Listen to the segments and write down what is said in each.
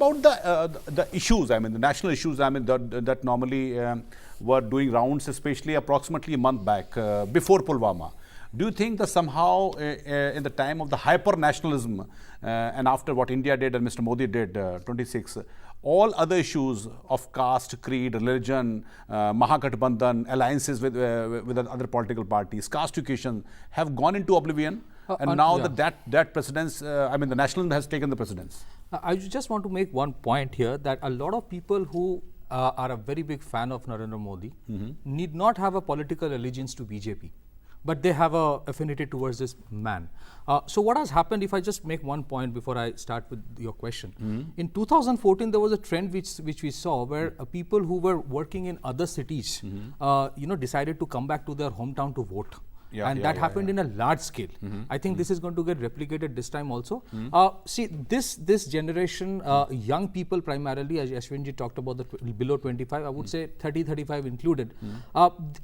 about the issues? I mean, the national issues. I mean, that normally were doing rounds, especially approximately a month back before Pulwama. Do you think that somehow in the time of the hyper nationalism and after what India did and Mr. Modi did, 26, all other issues of caste, creed, religion, Mahagathbandhan, alliances with other political parties, castification have gone into oblivion, and now that precedence, I mean, the nationalism has taken the precedence. I just want to make one point here, that a lot of people who are a very big fan of Narendra Modi need not have a political allegiance to BJP, but they have a affinity towards this man. So what has happened, if I just make one point before I start with your question. In 2014, there was a trend which we saw where people who were working in other cities, decided to come back to their hometown to vote. That happened in a large scale. I think this is going to get replicated this time also. See, this generation, young people primarily, as Ashwinji talked about, the below 25, I would say 30, 35 included.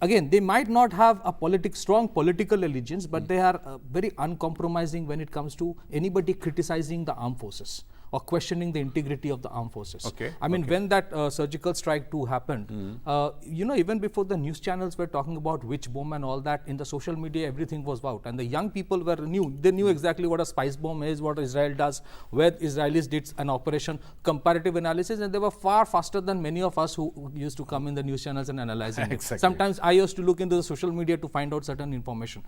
Again, they might not have a strong political allegiance, but they are very uncompromising when it comes to anybody criticizing the armed forces or questioning the integrity of the armed forces. I mean, when that surgical strike 2 happened, even before the news channels were talking about which bomb and all that, in the social media, everything was out. And the young people they knew exactly what a spice bomb is, what Israel does, where Israelis did an operation, comparative analysis, and they were far faster than many of us who used to come in the news channels and analyzing it. Sometimes I used to look into the social media to find out certain information.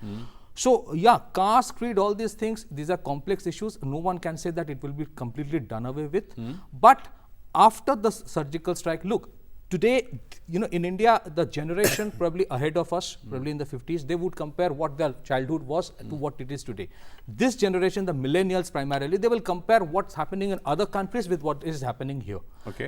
So, caste, creed, all these things, these are complex issues. No one can say that it will be completely done away with. But after the surgical strike, look, today, in India, the generation probably ahead of us, probably in the 50s, they would compare what their childhood was to what it is today. This generation, the millennials primarily, they will compare what's happening in other countries with what is happening here.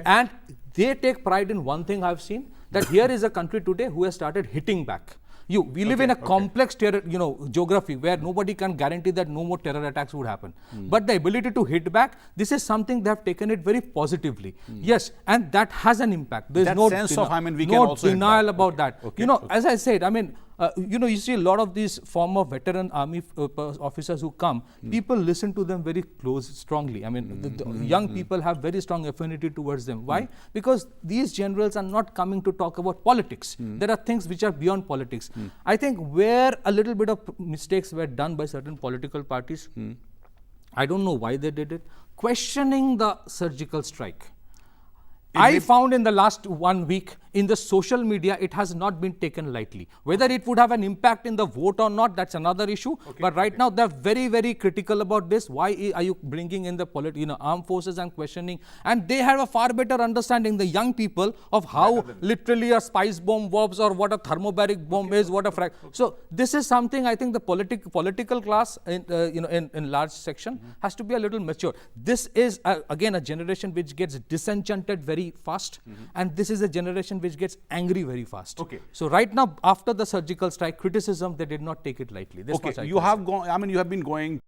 And they take pride in one thing I've seen, that here is a country today who has started hitting back. We live in a complex geography where nobody can guarantee that no more terror attacks would happen. But the ability to hit back, this is something they have taken it very positively. Yes, and that has an impact. There is no sense of, we can also denial about that. As I said, I mean, you see a lot of these former veteran army officers who come, people listen to them very strongly. I mean, the young people have very strong affinity towards them. Why? Because these generals are not coming to talk about politics. There are things which are beyond politics. I think where a little bit of mistakes were done by certain political parties, I don't know why they did it, questioning the surgical strike. I found in the last 1 week, in the social media, it has not been taken lightly. Whether it would have an impact in the vote or not, that's another issue. But right now, they're very, very critical about this. Why are you bringing in the armed forces and questioning? And they have a far better understanding, the young people, of how literally a spice bomb works or what a thermobaric bomb is, what a So this is something I think the political class, in large section, has to be a little mature. This is again a generation which gets disenchanted very fast, and this is a generation which gets angry very fast. So right now, after the surgical strike, criticism, they did not take it lightly. This you have been going